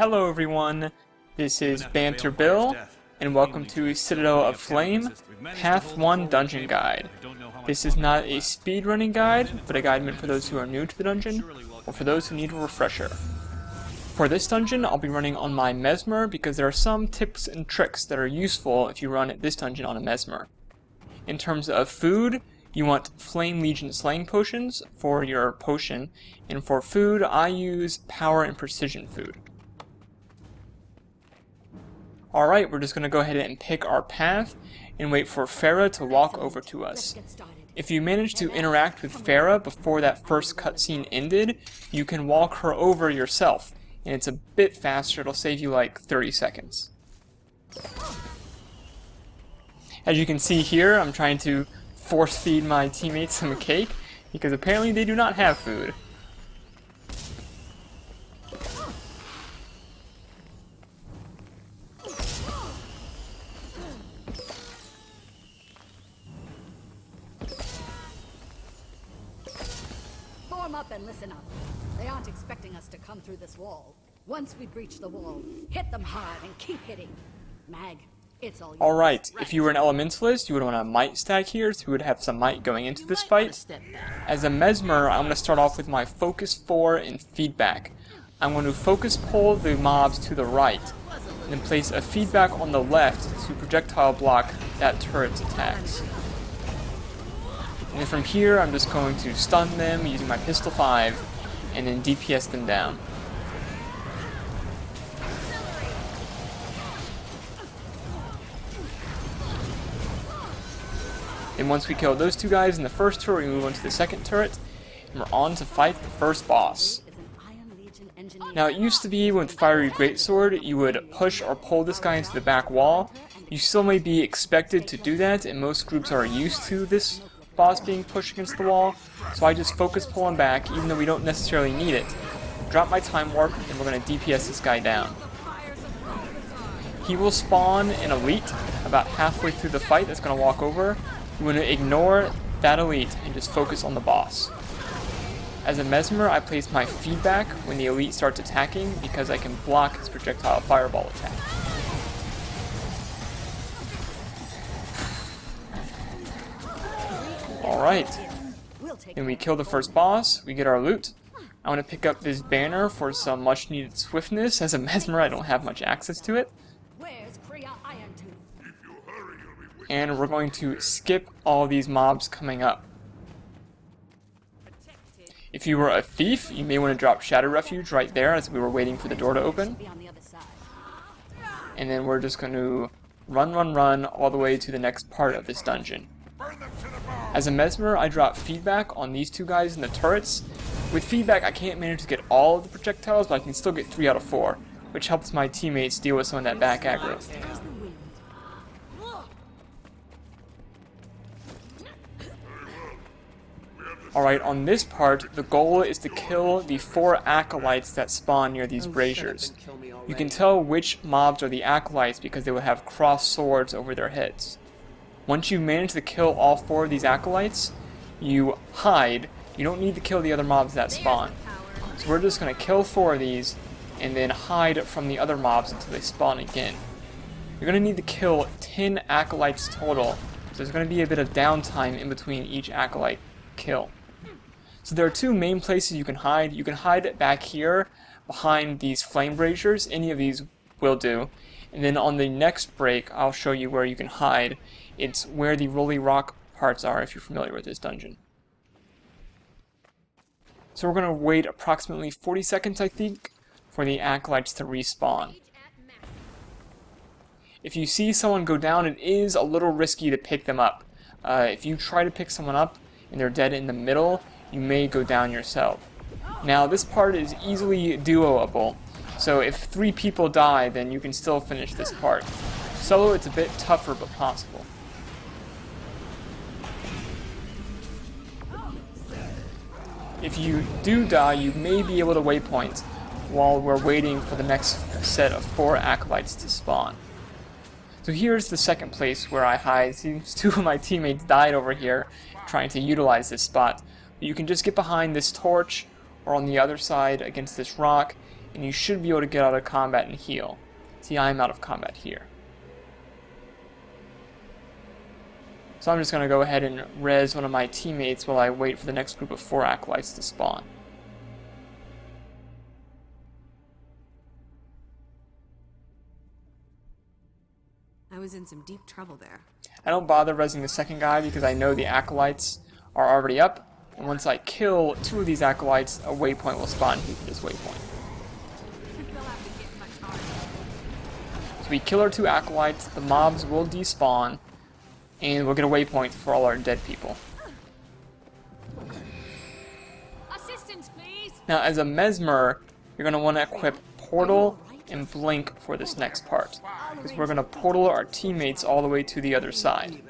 Hello everyone, this is Banter Bill, and welcome to Citadel of Flame, Path 1 Dungeon Guide. This is not a speedrunning guide, but a guide meant for those who are new to the dungeon, or for those who need a refresher. For this dungeon, I'll be running on my mesmer because there are some tips and tricks that are useful if you run this dungeon on a mesmer. In terms of food, you want Flame Legion Slaying Potions for your potion, and for food, I use Power and Precision food. Alright, we're just going to go ahead and pick our path and wait for Farah to walk over to us. If you manage to interact with Farah before that first cutscene ended, you can walk her over yourself, and it's a bit faster. It'll save you like 30 seconds. As you can see here, I'm trying to force feed my teammates some cake, because apparently they do not have food. Form up and listen up. They aren't expecting us to come through this wall. Once we breach the wall, hit them hard and keep hitting. Mag, it's all yours. Alright, if you were an elementalist, you would want a might stack here, so you would have some might going into this fight. As a mesmer, I'm going to start off with my focus 4 and feedback. I'm going to focus pull the mobs to the right, and then place a feedback on the left to projectile block that turret's attacks. And then from here, I'm just going to stun them using my pistol 5, and then DPS them down. And once we kill those two guys in the first turret, we move on to the second turret, and we're on to fight the first boss. Now, it used to be with Fiery Greatsword, you would push or pull this guy into the back wall. You still may be expected to do that, and most groups are used to this boss being pushed against the wall, so I just focus pull him back, even though we don't necessarily need it. Drop my time warp, and we're going to DPS this guy down. He will spawn an elite about halfway through the fight that's going to walk over. You want to ignore that elite and just focus on the boss. As a mesmer, I place my feedback when the elite starts attacking because I can block his projectile fireball attack. Alright, then we kill the first boss, we get our loot. I want to pick up this banner for some much needed swiftness. As a mesmer, I don't have much access to it. And we're going to skip all these mobs coming up. If you were a thief, you may want to drop Shadow Refuge right there as we were waiting for the door to open. And then we're just going to run all the way to the next part of this dungeon. As a mesmer, I drop feedback on these two guys in the turrets. With feedback, I can't manage to get all of the projectiles, but I can still get 3 out of 4, which helps my teammates deal with some of that back aggro. Alright, on this part, the goal is to kill the 4 acolytes that spawn near these braziers. You can tell which mobs are the acolytes because they will have crossed swords over their heads. Once you manage to kill all 4 of these acolytes, you hide. You don't need to kill the other mobs that spawn. So we're just going to kill 4 of these, and then hide from the other mobs until they spawn again. You're going to need to kill 10 acolytes total, so there's going to be a bit of downtime in between each acolyte kill. So there are 2 main places you can hide. You can hide back here behind these flame braziers. Any of these will do. And then on the next break, I'll show you where you can hide. It's where the rolly rock parts are if you're familiar with this dungeon. So we're going to wait approximately 40 seconds, I think, for the acolytes to respawn. If you see someone go down, it is a little risky to pick them up. If you try to pick someone up and they're dead in the middle, you may go down yourself. Now, this part is easily duoable, so if 3 people die, then you can still finish this part. Solo, it's a bit tougher, but possible. If you do die, you may be able to waypoint while we're waiting for the next set of 4 acolytes to spawn. So here's the second place where I hide. Seems 2 of my teammates died over here trying to utilize this spot. You can just get behind this torch or on the other side against this rock and you should be able to get out of combat and heal. See, I'm out of combat here. So I'm just going to go ahead and res one of my teammates while I wait for the next group of 4 acolytes to spawn. I was in some deep trouble there. I don't bother resing the second guy because I know the acolytes are already up, and once I kill 2 of these acolytes, a waypoint will spawn here for this waypoint. So we kill our 2 acolytes, the mobs will despawn, and we'll get a waypoint for all our dead people. Assistance, please. Now, as a mesmer, you're going to want to equip Portal and Blink for this next part, because we're going to portal our teammates all the way to the other side.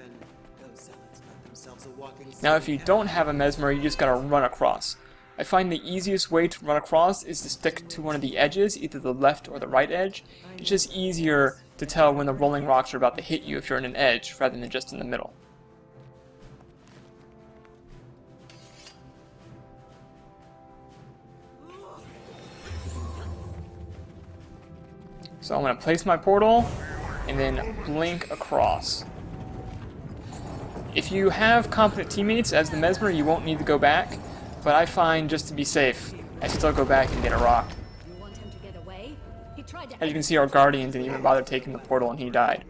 Now, if you don't have a mesmer, you just got to run across. I find the easiest way to run across is to stick to one of the edges, either the left or the right edge. It's just easier to tell when the rolling rocks are about to hit you if you're in an edge rather than just in the middle. So I'm going to place my portal and then blink across. If you have competent teammates as the mesmer, you won't need to go back, but I find just to be safe, I still go back and get a rock. You want him to get away? He tried to. As you can see, our guardian didn't even bother taking the portal and he died.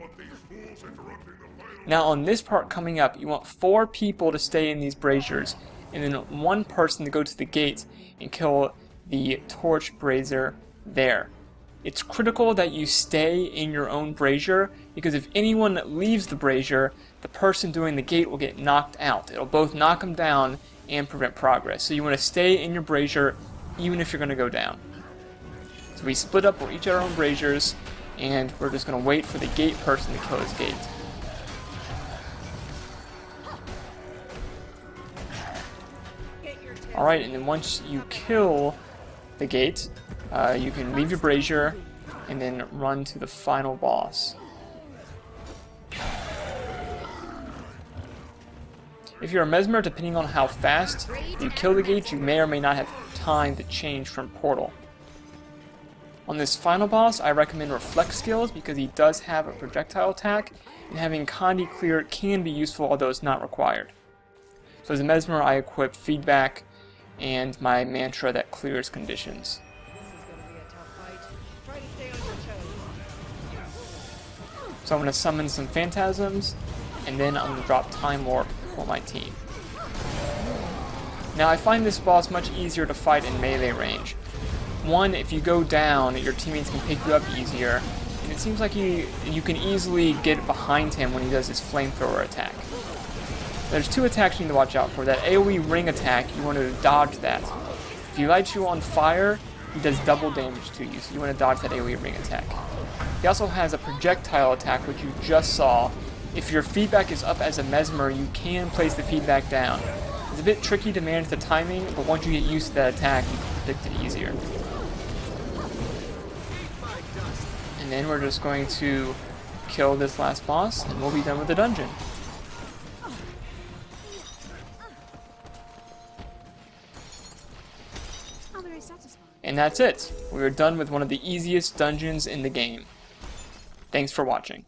Now on this part coming up, you want 4 people to stay in these braziers, and then 1 person to go to the gate and kill the torch brazier there. It's critical that you stay in your own brazier, because if anyone leaves the brazier, the person doing the gate will get knocked out. It'll both knock them down and prevent progress. So you want to stay in your brazier even if you're going to go down. So we split up, we're each at our own braziers, and we're just going to wait for the gate person to kill his gate. Alright, and then once you kill the gate, you can leave your brazier and then run to the final boss. If you're a mesmer, depending on how fast you kill the gate, you may or may not have time to change from portal. On this final boss, I recommend reflect skills because he does have a projectile attack, and having Condi clear can be useful, although it's not required. So as a mesmer, I equip feedback and my mantra that clears conditions. So I'm going to summon some phantasms, and then I'm going to drop Time Warp for my team. Now I find this boss much easier to fight in melee range. One, if you go down, your teammates can pick you up easier, and it seems like you can easily get behind him when he does his flamethrower attack. There's 2 attacks you need to watch out for. That AoE ring attack, you want to dodge that. If he lights you on fire, he does double damage to you, so you want to dodge that AoE ring attack. He also has a projectile attack, which you just saw. If your feedback is up as a mesmer, you can place the feedback down. It's a bit tricky to manage the timing, but once you get used to that attack, you can predict it easier. And then we're just going to kill this last boss, and we'll be done with the dungeon. And that's it. We are done with one of the easiest dungeons in the game. Thanks for watching.